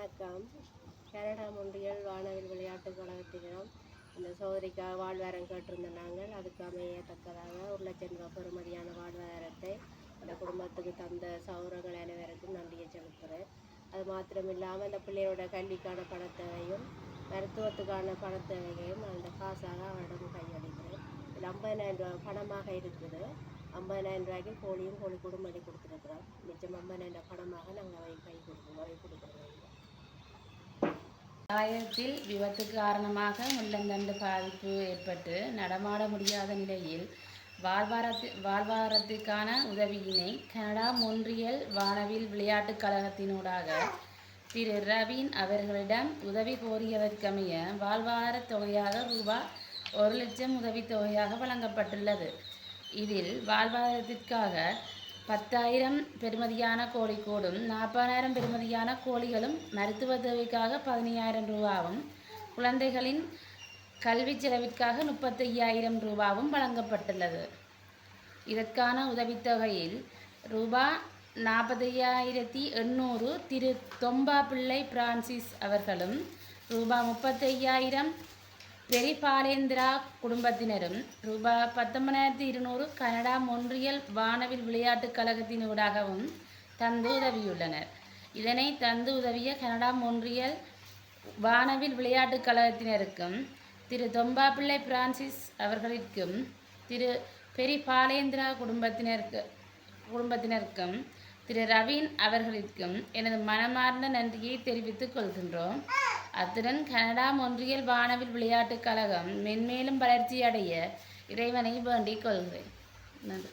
வணக்கம். கனடா மொன்றியல் வானவில் விளையாட்டுக் கழகத்திடம் இந்த சோதரிக்காக வாழ்வாரம் கேட்டிருந்த நாங்கள் அதுக்கு அமையத்தக்கதாக 1,00,000 ரூபாய் பெறுமதியான வாழ்வாதாரத்தை இந்த குடும்பத்துக்கு தந்த சௌரங்கள் அனைவருக்கும் நன்றியை செலுத்துகிறேன். அது மாத்திரமில்லாமல் இந்த பிள்ளையோட கல்விக்கான பணத்தேவையும் மருத்துவத்துக்கான பணத்தேவையையும் நான் இந்த காசாக அவரிடம் கையளிக்கிறேன். இதில் 50,000 ரூபாய் பணமாக இருக்குது. 50,000 ரூபாய்க்கு கோழி குடும்படி கொடுத்துருக்குறோம். மிச்சம் 50,000 பணமாக நாங்கள் அவை கொடுக்குறோம். ஆயத்தில் விபத்துக்கு காரணமாக முள்ளந்தண்டு பாதிப்பு ஏற்பட்டு நடமாட முடியாத நிலையில் வாழ்வாரத்துக்கான உதவியினை கனடா மொன்றியல் வானவில் விளையாட்டுக் கழகத்தினூடாக திரு ரவீன் அவர்களிடம் உதவி கோரியதற்கமைய வாழ்வாதார தொகையாக ரூபாய் 1,00,000 உதவித்தொகையாக வழங்கப்பட்டுள்ளது. இதில் வாழ்வாதாரத்திற்காக 10,000 பெறுமதியான கோழிக்கூடும் 40,000 பெறுமதியான கோழிகளும் மருத்துவ தேவைக்காக 15,000 ரூபாவும் குழந்தைகளின் கல்வி செலவிற்காக 35,000 ரூபாவும் வழங்கப்பட்டுள்ளது. இதற்கான உதவித்தொகையில் ரூபாய் 45,800 திரு தொம்பா பிள்ளை பிரான்சிஸ் அவர்களும் ரூபாய் 35,000 பெரி பாலேந்திரா குடும்பத்தினரும் ரூபாய் 19,200 கனடா மொன்றியல் வானவில் விளையாட்டுக் கழகத்தினூடாகவும் தந்து உதவியுள்ளனர். இதனை தந்து உதவிய கனடா மொன்றியல் வானவில் விளையாட்டுக் கழகத்தினருக்கும் திரு தொம்பாப்பிள்ளை பிரான்சிஸ் அவர்களுக்கும் திரு பெரி பாலேந்திரா குடும்பத்தினருக்கும் திரு ரவீன் அவர்களுக்கும் எனது மனமார்ந்த நன்றியை தெரிவித்துக் கொள்கின்றோம். அத்துடன் கனடா மொன்றியல் வானவில் விளையாட்டுக் கழகம் மென்மேலும் வளர்ச்சியடைய இறைவனை வேண்டிக் கொள்கிறேன். நன்றி.